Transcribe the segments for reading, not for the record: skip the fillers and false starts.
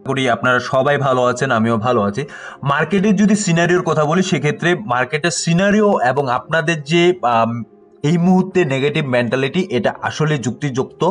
করি আপনারা সবাই ভালো আছেন, আমিও ভালো আছি। মার্কেটের যদি সিনারিওর কথা বলি, সেক্ষেত্রে মার্কেটের সিনারিও এবং আপনাদের যে এই মুহূর্তে নেগেটিভ মেন্টালিটি, এটা আসলে যুক্তিযুক্ত।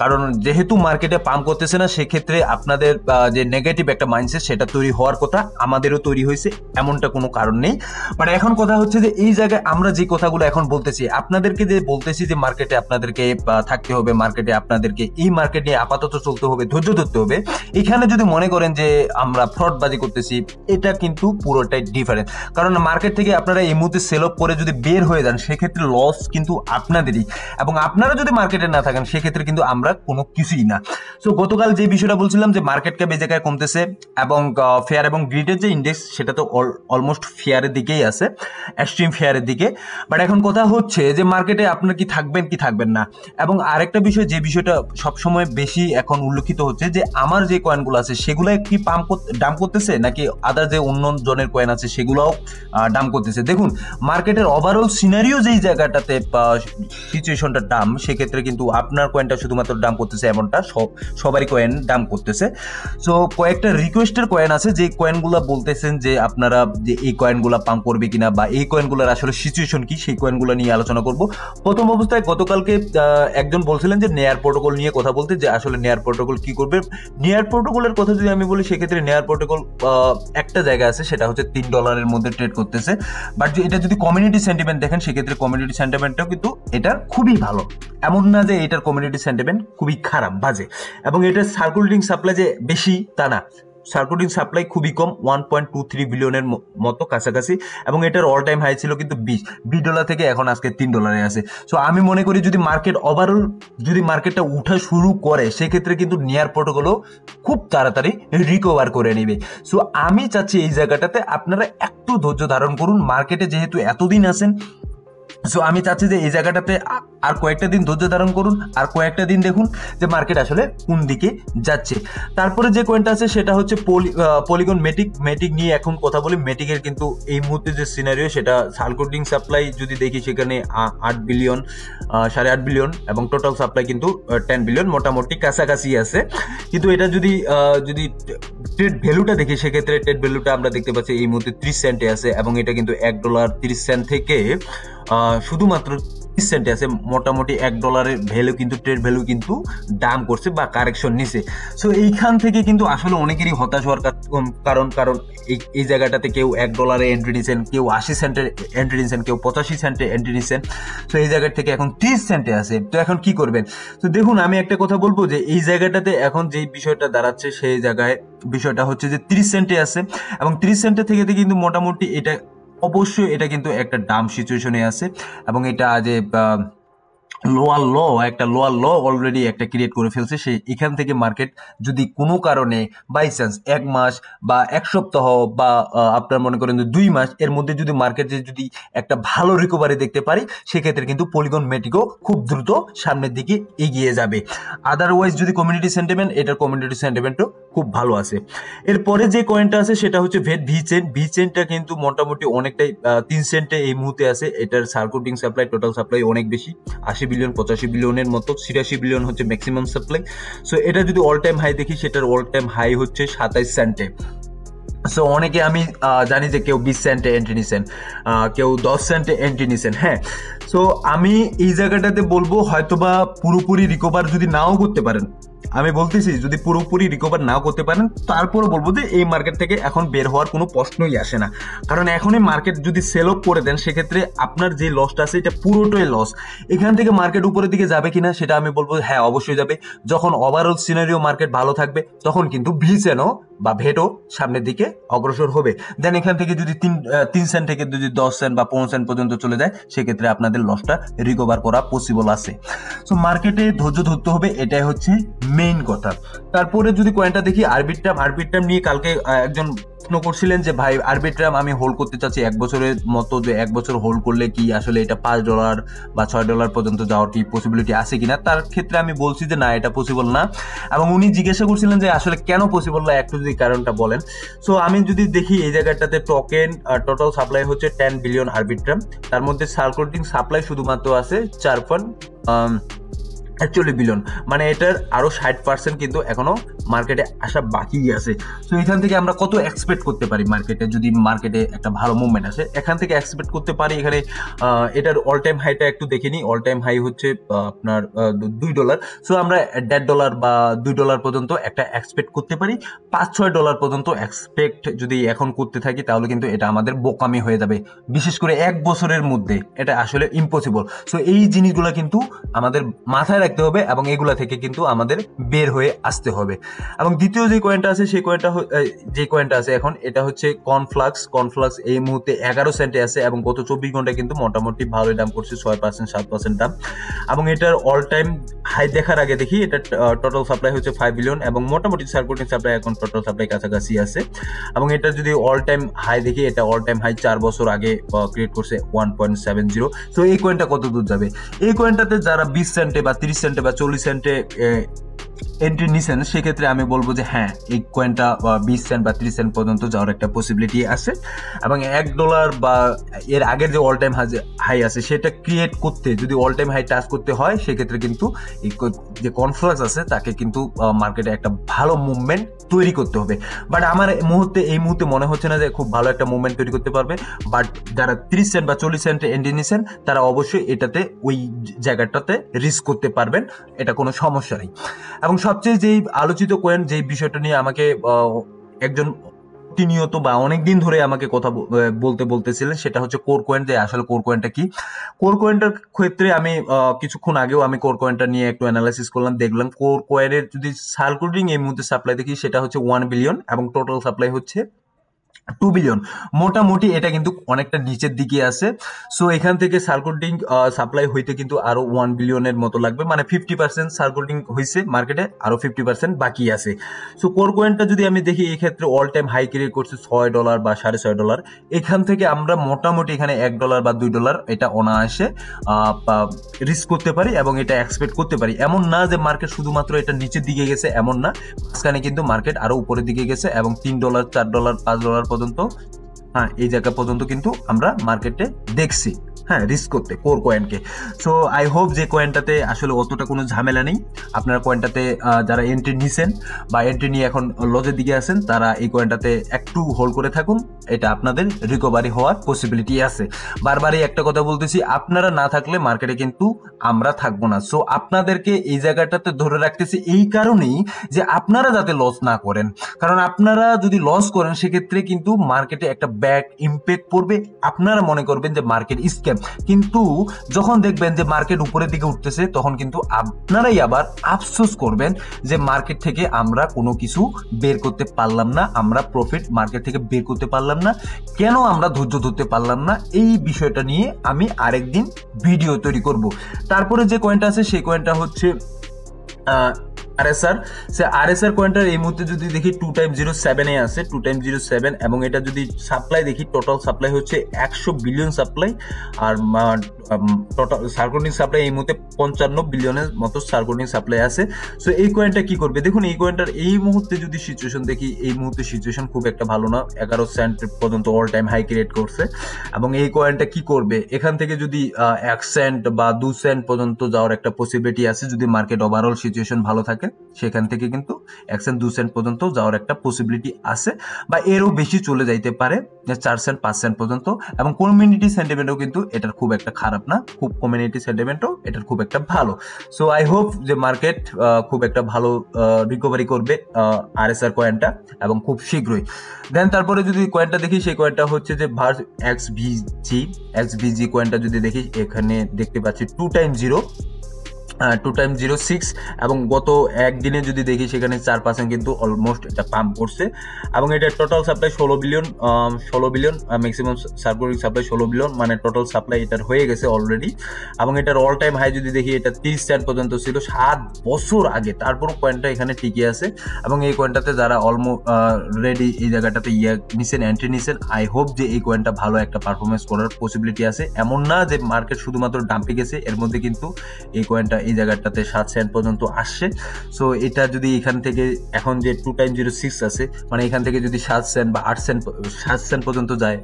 কারণ যেহেতু মার্কেটে পাম্প করতেছে না, সেক্ষেত্রে আপনাদের যে নেগেটিভ একটা মাইন্ডসেট, সেটা তৈরি হওয়ার কথা, আমাদেরও তৈরি হয়েছে, এমনটা কোনো কারণ নেই। বাট এখন কথা হচ্ছে যে এই জায়গায় আমরা যে কথাগুলো এখন বলতেছি, আপনাদেরকে যে বলতেছি যে মার্কেটে আপনাদেরকে থাকতে হবে, মার্কেটে আপনাদেরকে এই মার্কেট নিয়ে আপাতত চলতে হবে, ধৈর্য ধরতে হবে, এখানে যদি মনে করেন যে আমরা ফ্রডবাজি করতেছি, এটা কিন্তু পুরোটাই ডিফারেন্ট। কারণ মার্কেট থেকে আপনারা এই মুহূর্তে সেল অফ করে যদি বের হয়ে যান, সেক্ষেত্রে লস কিন্তু আপনাদেরই, এবং আপনারা যদি মার্কেটে না থাকেন, সেক্ষেত্রে কিন্তু আমরা কোনো কিছুই না। সো গতকাল যে বিষয়টা বলছিলাম যে মার্কেট ক্যাপ এই জায়গায় কমতেছে, এবং ফেয়ার এবং গ্রিডের যে ইন্ডেক্স, সেটা তো অলমোস্ট ফেয়ারের দিকেই আছে, এক্সট্রিম ফেয়ারের দিকে। বাট এখন কথা হচ্ছে যে মার্কেটে আপনার কি থাকবেন কি থাকবেন না। এবং আরেকটা বিষয়, যে বিষয়টা সবসময় বেশি এখন উল্লেখিত হচ্ছে, যে আমার যে কয়েনগুলো আছে সেগুলো কি ডাম্প করতেছে, নাকি আদার যে অন্য জনের কয়েন আছে সেগুলোও ডাম্প করতেছে। দেখুন, মার্কেটের ওভারঅল সিনারিও যেই জায়গাটাতে সিচুয়েশনটা ডাম, সেক্ষেত্রে কিন্তু আপনার কয়েনটা শুধুমাত্র ডাম্প করতেছে এমনটা সবারই কয়েন ডাম্প করতেছে। সো কয়েকটা রিকোয়েস্টের কয়েন আছে, যে কয়েনগুলো বলতেছেন যে আপনারা যে এই কয়েনগুলো পাম্প করবে কিনা, বা এই কয়েনগুলোর আসলে সিচুয়েশন কি, সেই কয়েনগুলো নিয়ে আলোচনা করব। প্রথম অবস্থায় গতকালকে একজন বলছিলেন যে নেয়ার প্রোটোকল নিয়ে কথা বলতে, যে আসলে নেয়ার প্রোটোকল কি করবে। নেয়ার প্রোটোকলের কথা যদি আমি বলি, সেক্ষেত্রে নেয়ার প্রোটোকল একটা জায়গা আছে, সেটা হচ্ছে $3 মধ্যে ট্রেড করতেছে। বাট এটা যদি কমিউনিটি সেন্টিমেন্ট দেখেন, সেক্ষেত্রে কমিউনিটি সেন্টিমেন্টটাও কিন্তু এটার খুবই ভালো, এমন না যে এটার কমিউনিটি সেন্টিমেন্ট খুবই খারাপ, বাজে। এবং এটার সার্কুলেটিং সাপ্লাই যে বেশি তা না, সার্কুলেটিং সাপ্লাই খুবই কম, 1.23 বিলিয়নের মতো কাছাকাছি। এবং এটার অল টাইম হাই ছিল কিন্তু $20 থেকে এখন আজকে $3 আছে। সো আমি মনে করি যদি মার্কেট ওভারঅল যদি মার্কেটটা উঠা শুরু করে, সেক্ষেত্রে কিন্তু নেয়ার প্রোটোকলও খুব তাড়াতাড়ি রিকভার করে নেবে। সো আমি চাচ্ছি এই জায়গাটাতে আপনারা একটু ধৈর্য ধারণ করুন, মার্কেটে যেহেতু এতদিন আছেন। সো আমি চাচ্ছি যে এই জায়গাটাতে আর কয়েকটা দিন ধৈর্য ধারণ করুন, আর কয়েকটা দিন দেখুন যে মার্কেট আসলে কোন দিকে যাচ্ছে। তারপরে যে কয়েনটা আছে সেটা হচ্ছে পলিগন মেটিক নিয়ে এখন কথা বলি। মেটিকের কিন্তু এই মুহূর্তে যে সিনারিও, সেটা সার্কুলেটিং সাপ্লাই যদি দেখি, সেখানে 8 বিলিয়ন, 8.5 বিলিয়ন, এবং টোটাল সাপ্লাই কিন্তু 10 বিলিয়ন, মোটামুটি কাছাকাছি আছে। কিন্তু এটা যদি ট্রেড ভ্যালুটা দেখি, সেক্ষেত্রে ট্রেড ভ্যালুটা আমরা দেখতে পাচ্ছি এই মুহূর্তে 30 সেন্টে আছে, এবং এটা কিন্তু $1.30 থেকে শুধুমাত্র 30 সেন্টে আছে। মোটামুটি $1 ভ্যালু কিন্তু ট্রেড ভ্যালু কিন্তু দাম করছে বা কারেকশন নিছে। সো এইখান থেকে কিন্তু আসলে অনেকেরই হতাশ হওয়ার কারণ এই জায়গাটাতে কেউ $1 এন্ট্রি নিছেন, কেউ 80 সেন্টের এন্ট্রি নিছেন, কেউ 85 সেন্টে এন্ট্রি নিছেন। সো এই জায়গা থেকে এখন 30 সেন্টে আছে। তো এখন কি করবেন? তো দেখুন, আমি একটা কথা বলবো যে এই জায়গাটাতে এখন যে বিষয়টা দাঁড়াচ্ছে, সেই জায়গায় বিষয়টা হচ্ছে যে 30 সেন্টে আছে, এবং 30 সেন্টে থেকে কিন্তু মোটামুটি এটা অবশ্যই এটা কিন্তু একটা ডাম সিচুয়েশনে আছে। এবং এটা যে লোয়ার ল অলরেডি একটা ক্রিয়েট করে ফেলছে। সেই এখান থেকে মার্কেট যদি কোনো কারণে বাই চান্স 1 মাস বা 1 সপ্তাহ বা আপনার মনে করেন 2 মাস এর মধ্যে যদি মার্কেটে যদি একটা ভালো রিকভারি দেখতে পারি, সেক্ষেত্রে কিন্তু পলিগন মেটিকও খুব দ্রুত সামনের দিকে এগিয়ে যাবে। আদারওয়াইজ যদি কমিউনিটি সেন্টিমেন্ট, এটার কমিউনিটি সেন্টিমেন্টও খুব ভালো আছে। এরপরে যে কয়েনটা আছে সেটা হচ্ছে ভি চেনটা কিন্তু মোটামুটি অনেকটাই 3 সেন্টে এই মুহূর্তে আছে। এটার সার্কুলেটিং সাপ্লাই, টোটাল সাপ্লাই অনেক বেশি, 80 বিলিয়ন 85 বিলিয়নের মতো, 86 বিলিয়ন হচ্ছে ম্যাক্সিমাম সাপ্লাই। সো এটা যদি অল টাইম হাই দেখি, সেটার অল টাইম হাই হচ্ছে 27 সেন্টে। সো অনেকে আমি জানি যে কেউ 20 সেন্টে এন্ট্রি নিছেন, কেউ 10 সেন্টে এন্ট্রি নিছেন। হ্যাঁ, সো আমি এই জায়গাটাতে বলবো হয়তোবা পুরোপুরি রিকভার যদি নাও করতে পারেন, আমি বলতেছি যদি পুরোপুরি রিকভার নাও করতে পারেন, তারপরও বলবো যে এই মার্কেট থেকে এখন বের হওয়ার কোনো প্রশ্নই আসে না। কারণ এখনই মার্কেট যদি সেল অফ করে দেন, সেক্ষেত্রে আপনার যে লসটা আছে এটা পুরোটাই লস। এখান থেকে মার্কেট উপরের দিকে যাবে কিনা সেটা আমি বলবো হ্যাঁ, অবশ্যই যাবে। যখন ওভারঅল সিনারিও মার্কেট ভালো থাকবে, তখন কিন্তু ভিসেনও বা ভেটও সামনের দিকে অগ্রসর হবে। দেন এখান থেকে যদি 3 সেন্ট থেকে যদি 10 সেন্ট বা 15 সেন্ট পর্যন্ত চলে যায়, সেক্ষেত্রে আপনাদের লসটা রিকভার করা পসিবল আছে। সো মার্কেটে ধৈর্য ধরতে হবে, এটাই হচ্ছে মেইন কথা। তারপরে যদি কয়েনটা দেখি আরবিট্রাম নিয়ে কালকে একজন প্রশ্ন করছিলেন যে ভাই আরবিট্রাম আমি হোল্ড করতে চাচ্ছি 1 বছরের মতো, যে 1 বছর হোল্ড করলে কি আসলে এটা $5 বা $6 পর্যন্ত যাওয়ার কি পসিবিলিটি আছে কিনা। তার ক্ষেত্রে আমি বলছি যে না, এটা পসিবল না। এবং উনি জিজ্ঞাসা করছিলেন যে আসলে কেন পসিবল না, একটু যদি কারণটা বলেন। সো আমি যদি দেখি এই জায়গাটাতে টোকেন টোটাল সাপ্লাই হচ্ছে 10 বিলিয়ন আরবিট্রাম, তার মধ্যে সার্কুলেটিং সাপ্লাই শুধুমাত্র আছে 4.41 বিলিয়ন, মানে এটার আরো 60% কিন্তু এখনো মার্কেটে আসা বাকি আছে। সো এখান থেকে আমরা কত এক্সপেক্ট করতে পারি মার্কেটে, যদি মার্কেটে একটা ভালো মুভমেন্ট আসে এখান থেকে এক্সপেক্ট করতে পারি। এখানে এটার অল টাইম হাইটা একটু দেখে নিই। অল টাইম হাই হচ্ছে আপনার $2। সো আমরা $1.5 বা $2 পর্যন্ত একটা এক্সপেক্ট করতে পারি। $5-6 পর্যন্ত এক্সপেক্ট যদি এখন করতে থাকি তাহলে কিন্তু এটা আমাদের বোকামি হয়ে যাবে, বিশেষ করে 1 বছরের মধ্যে এটা আসলে ইম্পসিবল। সো এই জিনিসগুলো কিন্তু আমাদের মাথায় রাখতে হবে এবং এগুলা থেকে কিন্তু আমাদের বের হয়ে আসতে হবে। এবং দ্বিতীয় যে কয়েনটা আছে সেই কয়েনটা যে কয়েনটা আছে এখন এটা হচ্ছে কর্নফ্লাক্স এই মুহূর্তে 11 সেন্টে আছে এবং গত 24 ঘন্টায় কিন্তু মোটামুটি ভালোই দাম করছে, 6%-7% দাম। এবং এটার অল টাইম হাই দেখার আগে দেখি এটা টোটাল সাপ্লাই হচ্ছে 5 বিলিয়ন এবং মোটামুটি সার্কুলেটিং সাপ্লাই এখন টোটাল সাপ্লাই কাছাকাছি আছে। এবং এটা যদি অল টাইম হাই দেখি এটা অল টাইম হাই 4 বছর আগে ক্রিয়েট করছে 1.70। সো এই কয়েনটা কত দূর যাবে? এই কয়েনটাতে যারা 20 সেন্টে বা 30 সেন্টে বা 40 সেন্টে এন্ট্রি নিছেন সেক্ষেত্রে আমি বলবো যে হ্যাঁ এই কয়েনটা 20 সেন্ট বা 30 সেন্ট পর্যন্ত যাওয়ার একটা পসিবিলিটি আছে। এবং $1 বা এর আগের যে অল টাইম হাই আছে সেটা ক্রিয়েট করতে যদি অল টাইম হাই টাচ করতে হয় সেক্ষেত্রে কিন্তু এই যে কনফ্লাক্স আছে তাকে কিন্তু মার্কেটে একটা ভালো মুভমেন্ট তৈরি করতে হবে। বাট আমার এই মুহূর্তে মনে হচ্ছে না যে খুব ভালো একটা মুভমেন্ট তৈরি করতে পারবে। বাট যারা 30 সেন্ট বা 40 সেন্টে এন্ট্রি নিছেন তারা অবশ্যই এটাতে ওই জায়গাটাতে রিস্ক করতে পারবেন, এটা কোনো সমস্যা নেই। এবং সবচেয়ে যেই আলোচিত কয়েন যেই বিষয়টা নিয়ে আমাকে একজন প্রতিনিয়ত বা অনেকদিন ধরে আমাকে কথা বলতেছিলেন সেটা হচ্ছে কোর কয়েন, যে আসলে কোর কয়েনটা কি। কোর কয়েনটার ক্ষেত্রে আমি কিছুক্ষণ আগেও আমি কোর কয়েনটা নিয়ে একটু অ্যানালাইসিস করলাম, দেখলাম কোর কয়েনের যদি সার্কুলেটিং এই মুহূর্তে সাপ্লাই দেখি সেটা হচ্ছে 1 বিলিয়ন এবং টোটাল সাপ্লাই হচ্ছে 2 বিলিয়ন। মোটামুটি এটা কিন্তু অনেকটা নিচের দিকে আছে। সো এখান থেকে সার্কুলেটিং সাপ্লাই হইতে কিন্তু আরো 1 বিলিয়নের মতো লাগবে, মানে 50% সার্কুলেটিং হয়েছে মার্কেটে, আরো 50% বাকি আছে। সো কোর কয়েনটা যদি আমি দেখি এই ক্ষেত্রে অল টাইম হাই ক্রিয়েট করছে $6 বা $6.5। এখান থেকে আমরা মোটামুটি এখানে $1 বা $2 এটা অনায়াসে রিস্ক করতে পারি এবং এটা এক্সপেক্ট করতে পারি। এমন না যে মার্কেট শুধুমাত্র এটা নিচের দিকে গেছে, এমন না, মাঝখানে কিন্তু মার্কেট আরো উপরের দিকে গেছে এবং $3, $4, $5 পর্যন্ত, হ্যাঁ এই জায়গা পর্যন্ত কিন্তু আমরা মার্কেটে দেখছি হ্যাঁ রিস্ক করতে কোর কয়েনকে। সো আই হোপ যে কয়েনটাতে আসলে অতটা কোনো ঝামেলা নেই। আপনারা কয়েনটাতে যারা এন্ট্রি নিছেন বা এন্ট্রি নিয়ে এখন লজের দিকে আছেন তারা এই কয়েনটাতে একটু হোল্ড করে থাকুন, এটা আপনাদের রিকভারি হওয়ার পসিবিলিটি আছে। বারবারই একটা কথা বলতেছি, আপনারা না থাকলে মার্কেটে কিন্তু আমরা থাকবো না। সো আপনাদেরকে এই জায়গাটাতে ধরে রাখতেছি এই কারণেই যে আপনারা যাতে লস না করেন, কারণ আপনারা যদি লস করেন সেক্ষেত্রে কিন্তু মার্কেটে একটা ব্যাড ইম্প্যাক্ট পড়বে। আপনারা মনে করবেন যে মার্কেট স্ক্যাম, কিন্তু যখন দেখবেন যে মার্কেট উপরের দিকে উঠতেছে তখন কিন্তু আপনারাই আবার আফসোস করবেন যে মার্কেট থেকে আমরা কোনো কিছু বের করতে পারলাম না, আমরা প্রফিট মার্কেট থেকে বের করতে পারলাম না, কেন আমরা ধৈর্য ধরতে পারলাম না। এই বিষয়টা নিয়ে আমি আরেকদিন ভিডিও তৈরি করব। তারপরে যে কয়েনটা আছে সেই কয়েনটা হচ্ছে আরএসআর কয়েনটার এই মুহূর্তে যদি দেখি 2x07 এ আছে, 2x07, এবং এটা যদি সাপ্লাই দেখি টোটাল সাপ্লাই হচ্ছে 100 বিলিয়ন সাপ্লাই, আর টোটাল সার্কুলেটিং সাপ্লাই এই মুহূর্তে 55 বিলিয়নের মতো সার্কুলেটিং সাপ্লাই আছে। সো এই কয়েনটা কি করবে দেখুন, এই কয়েনটার এই মুহূর্তে যদি সিচুয়েশন দেখি, এই মুহূর্তে সিচুয়েশন খুব একটা ভালো না, 11 সেন্ট পর্যন্ত অল টাইম হাই ক্রিয়েট করছে। এবং এই কয়েনটা কি করবে, এখান থেকে যদি 1 সেন্ট বা 2 সেন্ট পর্যন্ত যাওয়ার একটা পসিবিলিটি আছে যদি মার্কেট ওভারঅল সিচুয়েশন ভালো থাকে, সেখান থেকে কিন্তু 1 সেন্ট 2 সেন্ট পর্যন্ত যাওয়ার একটা পসিবিলিটি আছে, বা এরও বেশি চলে যাইতে পারে 4 সেন্ট 5 সেন্ট পর্যন্ত। এবং কমিউনিটি সেন্টিমেন্টও কিন্তু এটার খুব একটা খারাপ না, খুব কমিউনিটি সেন্টিমেন্টও এটার খুব একটা ভালো। সো আই হোপ যে মার্কেট খুব একটা ভালো রিকভারি করবে আরএসআর কয়েনটা এবং খুব শীঘ্রই। দেন তারপরে যদি কয়েনটা দেখি সেই কয়েনটা হচ্ছে যে এক্সভিজি কয়েনটা যদি দেখি এখানে দেখতে পাচ্ছি 2x06, এবং গত একদিনে যদি দেখি সেখানে 4% কিন্তু অলমোস্ট এটা পাম্প করছে। এবং এটা total supply 16 billion, maximum circulating supply 16 billion, মানে টোটাল সাপ্লাই এটার হয়ে গেছে অলরেডি। এবং এটার অল টাইম হাই যদি দেখি এটা 30 সেন্ট পর্যন্ত ছিল 7 বছর আগে, তারপরও কয়েনটা এখানে টিকে আছে। এবং এই কয়েনটাতে যারা রেডি এই জায়গাটাতে এন্ট্রি নিছেন, আই হোপ যে এই কয়েনটা ভালো একটা পারফরমেন্স করার পসিবিলিটি আছে। এমন না যে মার্কেট শুধুমাত্র ডাম্পে গেছে, এর মধ্যে কিন্তু এই কয়েনটা এই জায়গাটাতে 7 সেন্ট পর্যন্ত আসছে। সো এটা যদি এখান থেকে এখন যে 2x06 আছে, মানে এখান থেকে যদি 7 সেন্ট বা 7 সেন্ট পর্যন্ত যায়,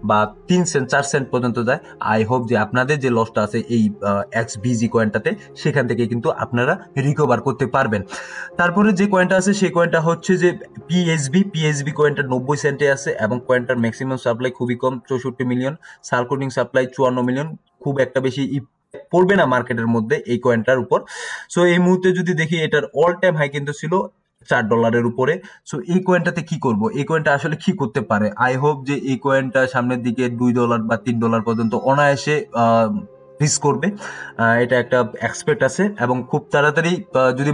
বা 3 সেন্ট 4 সেন্ট পর্যন্ত যায়। আই হোপ যে আপনাদের যে লসটা আছে এই XBG কয়েনটাতে সেখান থেকে কিন্তু আপনারা রিকভার করতে পারবেন। তারপরে যে কয়েনটা আছে সেই কয়েনটা হচ্ছে যে পিএসবি কয়েনটা 90 সেন্টে আছে এবং কয়েনটার ম্যাক্সিমাম সাপ্লাই খুবই কম, 64 মিলিয়ন, সার্কুলেটিং সাপ্লাই 54 মিলিয়ন, খুব একটা বেশি পড়বে না মার্কেটের মধ্যে এই কয়েনটার উপর। সো এই মুহূর্তে যদি দেখি এটার অল টাইম হাই কিন্তু ছিল $4 উপরে। সো এই কয়েনটাতে কি করব, এই কয়েনটা আসলে কি করতে পারে? আই হোপ যে এই কয়েনটা সামনের দিকে $2 বা $3 পর্যন্ত অনায়াসে রিস্ক করবে, এটা একটা এক্সপেক্ট আছে। এবং খুব তাড়াতাড়ি যদি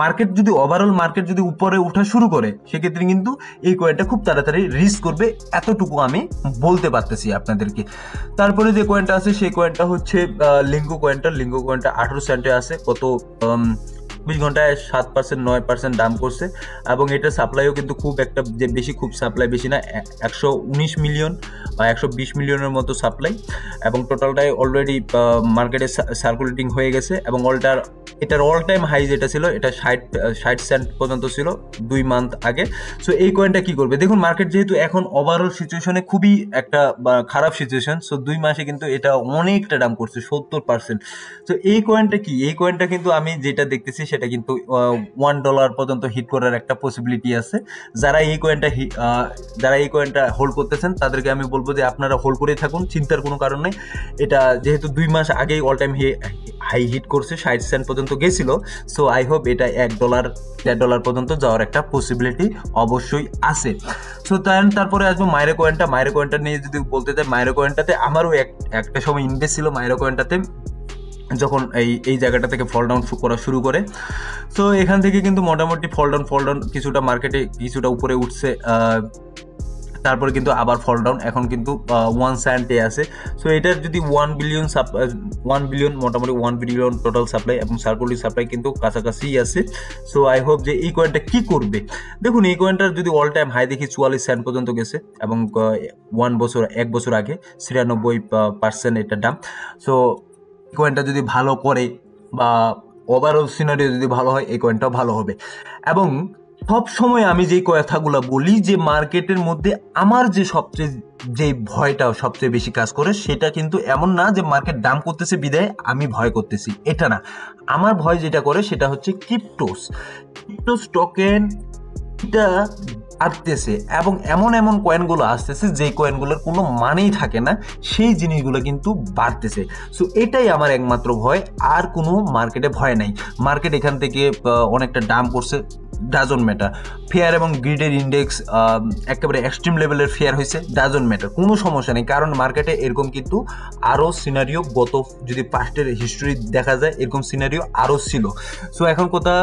মার্কেট যদি ওভারঅল মার্কেট যদি উপরে ওঠা শুরু করে সেক্ষেত্রে কিন্তু এই কয়েনটা খুব তাড়াতাড়ি রিস্ক করবে, এতটুকু আমি বলতে পারতেছি আপনাদেরকে। তারপরে যে কয়েনটা আছে সেই কয়েনটা হচ্ছে লিঙ্গো কয়েনটা 18 সেন্টে আছে, কত 20 ঘন্টায় 7% 9% দাম করছে এবং এটা সাপ্লাইও কিন্তু খুব একটা যে বেশি, খুব সাপ্লাই বেশি না, 119 মিলিয়ন বা 120 মিলিয়নের মতো সাপ্লাই এবং টোটালটাই অলরেডি মার্কেটে সার্কুলেটিং হয়ে গেছে এবং এটার অল টাইম হাই যেটা ছিল এটা 60 সেন্ট পর্যন্ত ছিল 2 মান্থ আগে। সো এই কয়েনটা কি করবে দেখুন, মার্কেট যেহেতু এখন ওভারঅল সিচুয়েশনে খুবই একটা খারাপ সিচুয়েশন, সো 2 মাসে কিন্তু এটা অনেকটা দাম করছে 70%। তো এই কয়েনটা কিন্তু আমি যেটা দেখতেছি সেটা কিন্তু $1 পর্যন্ত হিট করার একটা পসিবিলিটি আছে। যারা এই কয়েনটা হোল্ড করতেছেন তাদেরকে আমি বলবো যে আপনারা হোল্ড করে থাকুন, চিন্তার কোনো কারণ নেই। এটা যেহেতু 2 মাস আগেই অল টাইম হাই হিট করছে, 60 সেন্ট পর্যন্ত গেছিল। সো আই হোপ এটা $1 $1.5 পর্যন্ত যাওয়ার একটা পসিবিলিটি অবশ্যই আছে। সো তারপরে আসবো মাইরো কয়েনটা নিয়ে যদি বলতে চাই, মাইরো কয়েনটাতে আমারও একটা সময় ইনভেস্ট ছিল মাইরো কয়েনটাতে, যখন এই জায়গাটা থেকে ফল ডাউন করা শুরু করে। সো এখান থেকে কিন্তু মোটামুটি ফল ডাউন কিছুটা মার্কেটে কিছুটা উপরে উঠছে, তারপরে কিন্তু আবার ফল ডাউন, এখন কিন্তু 1 সেন্টে আছে। সো এটার যদি 1 বিলিয়ন মোটামুটি 1 বিলিয়ন টোটাল সাপ্লাই এবং সার্কুলেটিং সাপ্লাই কিন্তু কাছাকাছি আছে। সো আই হোপ যে এই কয়েনটা কি করবে। দেখুন এই কয়েনটার যদি অল টাইম হাই দেখি 44 সেন্ট পর্যন্ত গেছে এবং 1 বছর আগে 93% এটার দাম। সো কয়েনটা যদি ভালো করে বা ওভারঅল সিনারিও যদি ভালো হয় এই কয়েনটাও ভালো হবে। এবং সব সময় আমি যে কথাগুলো বলি যে মার্কেটের মধ্যে আমার যে ভয়টা সবচেয়ে বেশি কাজ করে সেটা কিন্তু এমন না যে মার্কেট দাম করতেছে বিদায় আমি ভয় করতেছি, এটা না। আমার ভয় যেটা করে সেটা হচ্ছে ক্রিপ্টো টোকেন, এটা আসতেছে এবং এমন কয়েনগুলো আসতেছে যে কয়েনগুলোর কোনো মানেই থাকে না, সেই জিনিসগুলো কিন্তু বাড়তেছে। সো এটাই আমার একমাত্র ভয়, আর কোনো মার্কেটে ভয় নাই। মার্কেট এখান থেকে অনেকটা দাম করছে, ডাজন্ট ম্যাটার। ফেয়ার এবং গ্রিডের ইন্ডেক্স একেবারে এক্সট্রিম লেভেলের ফেয়ার হয়েছে, ডাজন্ট ম্যাটার, কোনো সমস্যা নেই। কারণ মার্কেটে এরকম কিন্তু আরও সিনারিও যদি পাস্টের হিস্ট্রি দেখা যায় এরকম সিনারিও আরও ছিল। সো এখন কথা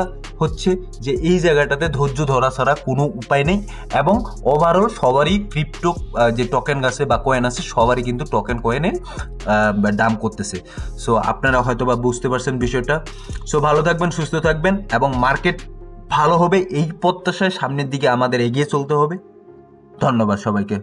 হচ্ছে যে এই জায়গাটাতে ধৈর্য ধরা ছাড়া কোনো উপায় নেই এবং ওভারঅল সবারই ক্রিপ্টো যে টোকেন আছে বা কয়েন আছে সবারই কিন্তু কয়েনের দাম করতেছে। সো আপনারা হয়তো বা বুঝতে পারছেন বিষয়টা। সো ভালো থাকবেন, সুস্থ থাকবেন এবং মার্কেট ভালো হবে এই প্রত্যাশায় সামনের দিকে আমাদের এগিয়ে চলতে হবে। ধন্যবাদ সবাইকে।